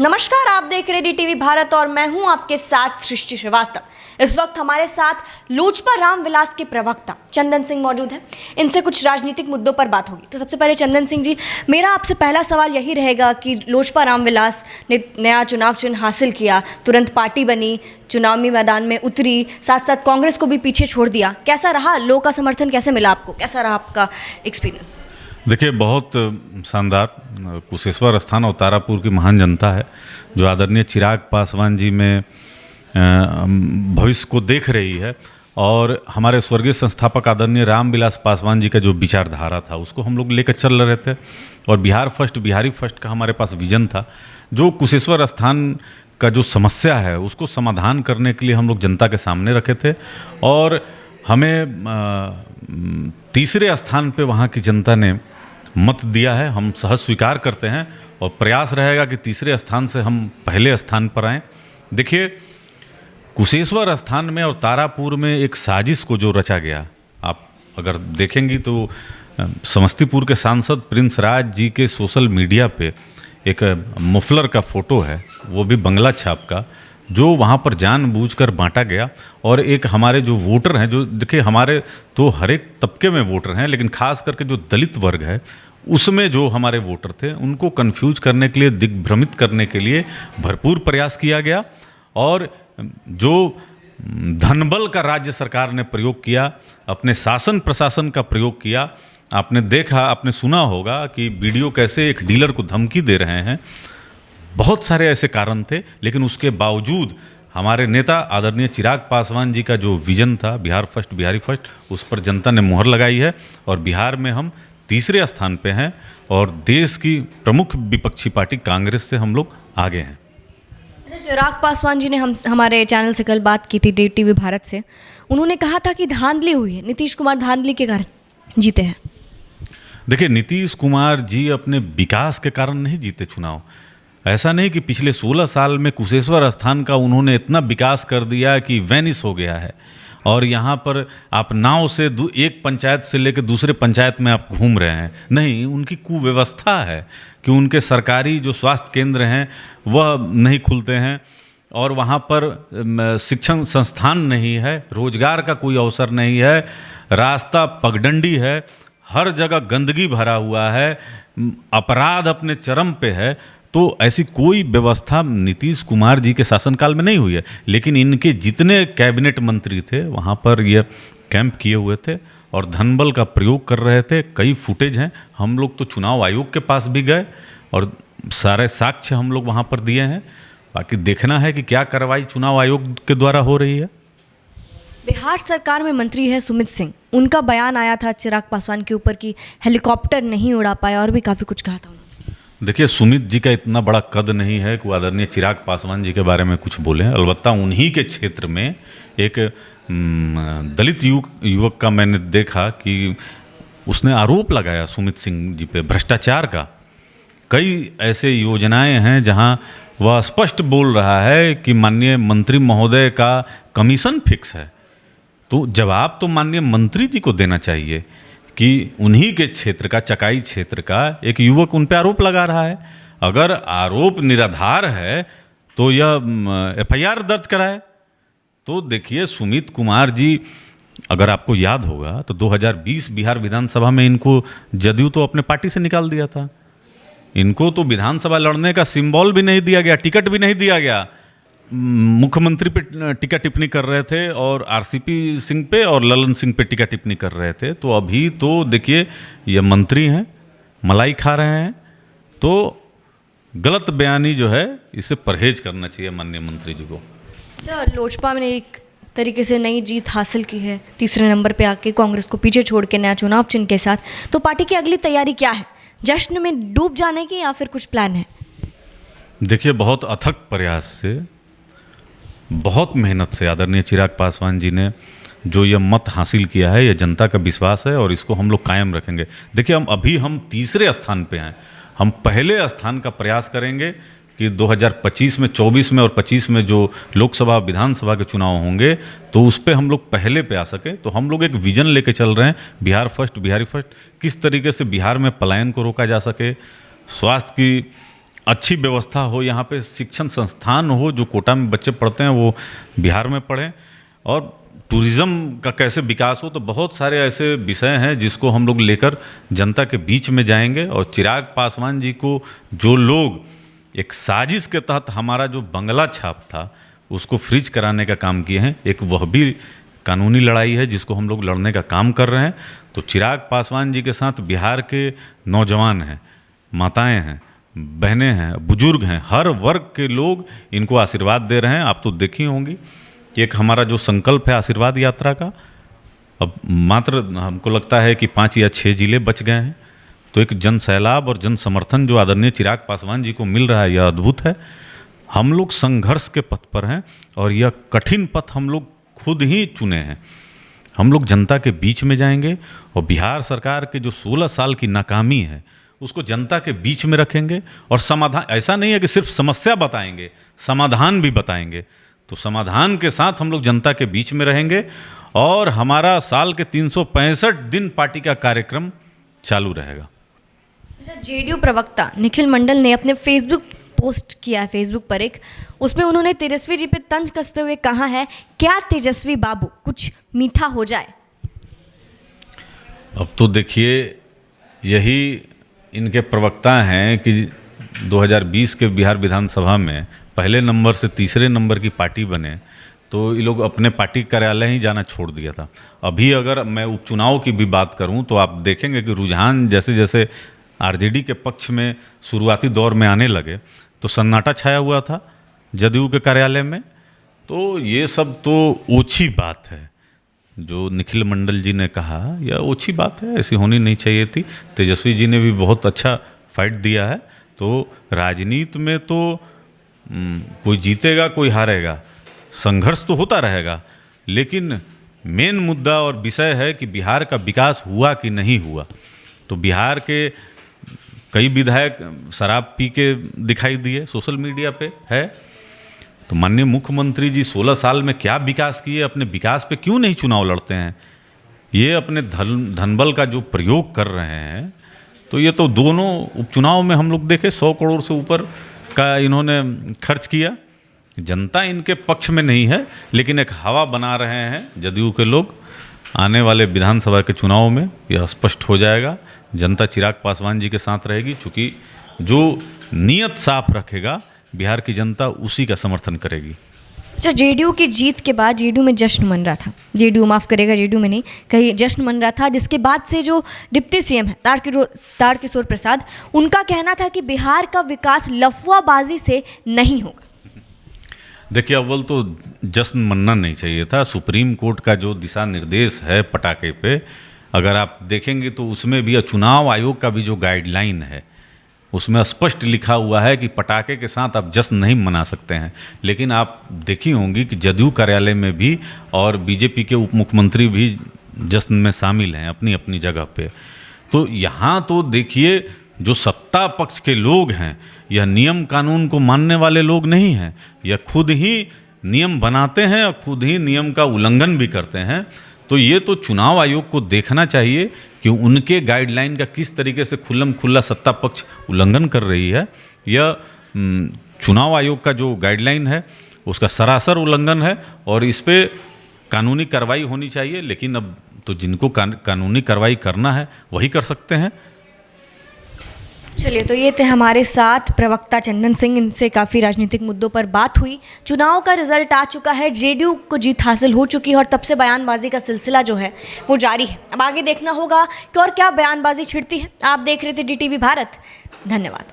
नमस्कार, आप देख रहे डीटीवी भारत और मैं हूं आपके साथ सृष्टि श्रीवास्तव। इस वक्त हमारे साथ लोजपा रामविलास के प्रवक्ता चंदन सिंह मौजूद हैं। इनसे कुछ राजनीतिक मुद्दों पर बात होगी। तो सबसे पहले चंदन सिंह जी, मेरा आपसे पहला सवाल यही रहेगा कि लोजपा रामविलास ने नया चुनाव चिन्ह हासिल किया, तुरंत पार्टी बनी, चुनावी मैदान में उतरी, साथ साथ कांग्रेस को भी पीछे छोड़ दिया। कैसा रहा, लोगों का समर्थन कैसे मिला आपको, कैसा रहा आपका एक्सपीरियंस? देखिए, बहुत शानदार कुशेश्वर स्थान और तारापुर की महान जनता है जो आदरणीय चिराग पासवान जी में भविष्य को देख रही है। और हमारे स्वर्गीय संस्थापक आदरणीय रामविलास पासवान जी का जो विचारधारा था उसको हम लोग लेकर चल रहे थे। और बिहार फर्स्ट, बिहारी फर्स्ट का हमारे पास विजन था। जो कुशेश्वर स्थान का जो समस्या है उसको समाधान करने के लिए हम लोग जनता के सामने रखे थे। और हमें तीसरे स्थान पे वहाँ की जनता ने मत दिया है। हम सहज स्वीकार करते हैं और प्रयास रहेगा कि तीसरे स्थान से हम पहले स्थान पर आएँ। देखिए, कुशेश्वर स्थान में और तारापुर में एक साजिश को जो रचा गया, आप अगर देखेंगी तो समस्तीपुर के सांसद प्रिंस राज जी के सोशल मीडिया पे एक मफलर का फ़ोटो है, वो भी बंगला छाप का, जो वहाँ पर जानबूझकर बांटा गया। और एक हमारे जो वोटर हैं, जो देखिए हमारे तो हर एक तबके में वोटर हैं, लेकिन खास करके जो दलित वर्ग है उसमें जो हमारे वोटर थे उनको कंफ्यूज करने के लिए, दिग्भ्रमित करने के लिए भरपूर प्रयास किया गया। और जो धनबल का राज्य सरकार ने प्रयोग किया, अपने शासन प्रशासन का प्रयोग किया। आपने देखा, आपने सुना होगा कि वीडियो कैसे एक डीलर को धमकी दे रहे हैं। बहुत सारे ऐसे कारण थे, लेकिन उसके बावजूद हमारे नेता आदरणीय चिराग पासवान जी का जो विजन था, बिहार फर्स्ट बिहारी फर्स्ट, उस पर जनता ने मुहर लगाई है। और बिहार में हम तीसरे स्थान पे हैं और देश की प्रमुख विपक्षी पार्टी कांग्रेस से हम लोग आगे हैं। चिराग पासवान जी ने हमारे चैनल से कल बात की थी, डीटीवी भारत से। उन्होंने कहा था कि धांधली हुई है, नीतीश कुमार धांधली के कारण जीते हैं। देखिए, नीतीश कुमार जी अपने विकास के कारण नहीं जीते चुनाव। ऐसा नहीं कि पिछले 16 साल में कुशेश्वर स्थान का उन्होंने इतना विकास कर दिया कि वैनिश हो गया है। और यहाँ पर आप नाव से एक पंचायत से लेकर दूसरे पंचायत में आप घूम रहे हैं। नहीं, उनकी कुव्यवस्था है कि उनके सरकारी जो स्वास्थ्य केंद्र हैं वह नहीं खुलते हैं, और वहाँ पर शिक्षण संस्थान नहीं है, रोजगार का कोई अवसर नहीं है, रास्ता पगडंडी है, हर जगह गंदगी भरा हुआ है, अपराध अपने चरम पे है। तो ऐसी कोई व्यवस्था नीतीश कुमार जी के शासनकाल में नहीं हुई है। लेकिन इनके जितने कैबिनेट मंत्री थे वहाँ पर ये कैंप किए हुए थे और धनबल का प्रयोग कर रहे थे। कई फुटेज हैं, हम लोग तो चुनाव आयोग के पास भी गए और सारे साक्ष्य हम लोग वहाँ पर दिए हैं। बाकी देखना है कि क्या कार्रवाई चुनाव आयोग के द्वारा हो रही है। बिहार सरकार में मंत्री है सुमित सिंह, उनका बयान आया था चिराग पासवान के ऊपर कि हेलीकॉप्टर नहीं उड़ा पाया और भी काफ़ी कुछ कहा था उन्होंने। देखिए, सुमित जी का इतना बड़ा कद नहीं है कि वो आदरणीय चिराग पासवान जी के बारे में कुछ बोले। अलबत्ता उन्हीं के क्षेत्र में एक दलित युवक का मैंने देखा कि उसने आरोप लगाया सुमित सिंह जी पे भ्रष्टाचार का। कई ऐसे योजनाएं हैं जहां वह स्पष्ट बोल रहा है कि माननीय मंत्री महोदय का कमीशन फिक्स है। तो जवाब तो माननीय मंत्री जी को देना चाहिए कि उन्हीं के क्षेत्र का, चकाई क्षेत्र का एक युवक उन पर आरोप लगा रहा है। अगर आरोप निराधार है तो यह एफआईआर दर्ज कराए। तो देखिए, सुमित कुमार जी, अगर आपको याद होगा तो 2020 बिहार विधानसभा में इनको जदयू तो अपने पार्टी से निकाल दिया था। इनको तो विधानसभा लड़ने का सिंबल भी नहीं दिया गया, टिकट भी नहीं दिया गया। मुख्यमंत्री पे टीका टिप्पणी कर रहे थे और आरसीपी सिंह पे और ललन सिंह पे टीका टिप्पणी कर रहे थे। तो अभी तो देखिए, ये मंत्री हैं, मलाई खा रहे हैं। तो गलत बयानी जो है, इससे परहेज करना चाहिए माननीय मंत्री जी को। अच्छा, लोजपा ने एक तरीके से नई जीत हासिल की है, तीसरे नंबर पे आके कांग्रेस को पीछे छोड़ के नया चुनाव चिन्ह के साथ। तो पार्टी की अगली तैयारी क्या है, जश्न में डूब जाने की या फिर कुछ प्लान है? देखिए, बहुत अथक प्रयास से, बहुत मेहनत से आदरणीय चिराग पासवान जी ने जो ये मत हासिल किया है, ये जनता का विश्वास है और इसको हम लोग कायम रखेंगे। देखिए, हम तीसरे स्थान पे हैं। हम पहले स्थान का प्रयास करेंगे कि 2025 में, 24 में और 25 में जो लोकसभा विधानसभा के चुनाव होंगे तो उस पर हम लोग पहले पे आ सके। तो हम लोग एक विजन लेके चल रहे हैं, बिहार फर्स्ट बिहारी फर्स्ट। किस तरीके से बिहार में पलायन को रोका जा सके, स्वास्थ्य की अच्छी व्यवस्था हो, यहाँ पे शिक्षण संस्थान हो, जो कोटा में बच्चे पढ़ते हैं वो बिहार में पढ़ें, और टूरिज़्म का कैसे विकास हो। तो बहुत सारे ऐसे विषय हैं जिसको हम लोग लेकर जनता के बीच में जाएंगे। और चिराग पासवान जी को जो लोग एक साजिश के तहत हमारा जो बंगला छाप था उसको फ्रीज कराने का काम किए हैं, एक वह भी कानूनी लड़ाई है जिसको हम लोग लड़ने का काम कर रहे हैं। तो चिराग पासवान जी के साथ बिहार के नौजवान हैं, माताएं हैं, बहनें हैं, बुजुर्ग हैं, हर वर्ग के लोग इनको आशीर्वाद दे रहे हैं। आप तो देखी होंगी कि एक हमारा जो संकल्प है आशीर्वाद यात्रा का, अब मात्र हमको लगता है कि 5 या 6 जिले बच गए हैं। तो एक जन सैलाब और जन समर्थन जो आदरणीय चिराग पासवान जी को मिल रहा है, यह अद्भुत है। हम लोग संघर्ष के पथ पर हैं और यह कठिन पथ हम लोग खुद ही चुने हैं। हम लोग जनता के बीच में जाएंगे और बिहार सरकार के जो 16 साल की नाकामी है उसको जनता के बीच में रखेंगे। और समाधान, ऐसा नहीं है कि सिर्फ समस्या बताएंगे, समाधान भी बताएंगे। तो समाधान के साथ हम लोग जनता के बीच में रहेंगे और हमारा साल के 365 दिन पार्टी का कार्यक्रम चालू रहेगा। जेडीयू प्रवक्ता निखिल मंडल ने अपने फेसबुक पोस्ट किया है, फेसबुक पर एक, उसमें उन्होंने तेजस्वी जी पे तंज कसते हुए कहा है, क्या तेजस्वी बाबू कुछ मीठा हो जाए। अब तो देखिए, यही इनके प्रवक्ता हैं कि 2020 के बिहार विधानसभा में पहले नंबर से तीसरे नंबर की पार्टी बने तो ये लोग अपने पार्टी कार्यालय ही जाना छोड़ दिया था। अभी अगर मैं उपचुनाव की भी बात करूं तो आप देखेंगे कि रुझान जैसे जैसे आरजेडी के पक्ष में शुरुआती दौर में आने लगे तो सन्नाटा छाया हुआ था जदयू के कार्यालय में। तो ये सब तो ओछी बात है, जो निखिल मंडल जी ने कहा यह ओछी बात है, ऐसी होनी नहीं चाहिए थी। तेजस्वी जी ने भी बहुत अच्छा फाइट दिया है। तो राजनीति में तो कोई जीतेगा कोई हारेगा, संघर्ष तो होता रहेगा, लेकिन मेन मुद्दा और विषय है कि बिहार का विकास हुआ कि नहीं हुआ। तो बिहार के कई विधायक शराब पी के दिखाई दिए, सोशल मीडिया पे है। तो माननीय मुख्यमंत्री जी 16 साल में क्या विकास किए, अपने विकास पे क्यों नहीं चुनाव लड़ते हैं? ये अपने धनबल का जो प्रयोग कर रहे हैं, तो ये तो दोनों उपचुनाव में हम लोग देखे 100 करोड़ से ऊपर का इन्होंने खर्च किया। जनता इनके पक्ष में नहीं है, लेकिन एक हवा बना रहे हैं जदयू के लोग। आने वाले विधानसभा के चुनाव में यह स्पष्ट हो जाएगा, जनता चिराग पासवान जी के साथ रहेगी। चूँकि जो नीयत साफ रखेगा बिहार की जनता उसी का समर्थन करेगी। अच्छा, जेडीयू की जीत के बाद जेडीयू में जश्न मन रहा था, जेडीयू माफ़ करेगा, जेडीयू में नहीं, कहीं जश्न मन रहा था, जिसके बाद से जो डिप्टी सीएम है तारकिशोर प्रसाद, उनका कहना था कि बिहार का विकास लफुआबाजी से नहीं होगा। देखिए, अव्वल तो जश्न मनना नहीं चाहिए था। सुप्रीम कोर्ट का जो दिशा निर्देश है पटाखे पे, अगर आप देखेंगे तो उसमें भी चुनाव आयोग का भी जो गाइडलाइन है उसमें स्पष्ट लिखा हुआ है कि पटाखे के साथ आप जश्न नहीं मना सकते हैं। लेकिन आप देखी होंगी कि जदयू कार्यालय में भी और बीजेपी के उप मुख्यमंत्री भी जश्न में शामिल हैं अपनी अपनी जगह पे। तो यहाँ तो देखिए, जो सत्ता पक्ष के लोग हैं यह नियम कानून को मानने वाले लोग नहीं हैं, यह खुद ही नियम बनाते हैं और खुद ही नियम का उल्लंघन भी करते हैं। तो ये तो चुनाव आयोग को देखना चाहिए कि उनके गाइडलाइन का किस तरीके से खुल्लम खुल्ला सत्ता पक्ष उल्लंघन कर रही है। यह चुनाव आयोग का जो गाइडलाइन है उसका सरासर उल्लंघन है और इस पे कानूनी कार्रवाई होनी चाहिए। लेकिन अब तो जिनको कानूनी कार्रवाई करना है वही कर सकते हैं। चलिए, तो ये थे हमारे साथ प्रवक्ता चंदन सिंह, इनसे काफ़ी राजनीतिक मुद्दों पर बात हुई। चुनाव का रिजल्ट आ चुका है, जेडीयू को जीत हासिल हो चुकी है और तब से बयानबाजी का सिलसिला जो है वो जारी है। अब आगे देखना होगा कि और क्या बयानबाजी छिड़ती है। आप देख रहे थे DTV भारत, धन्यवाद।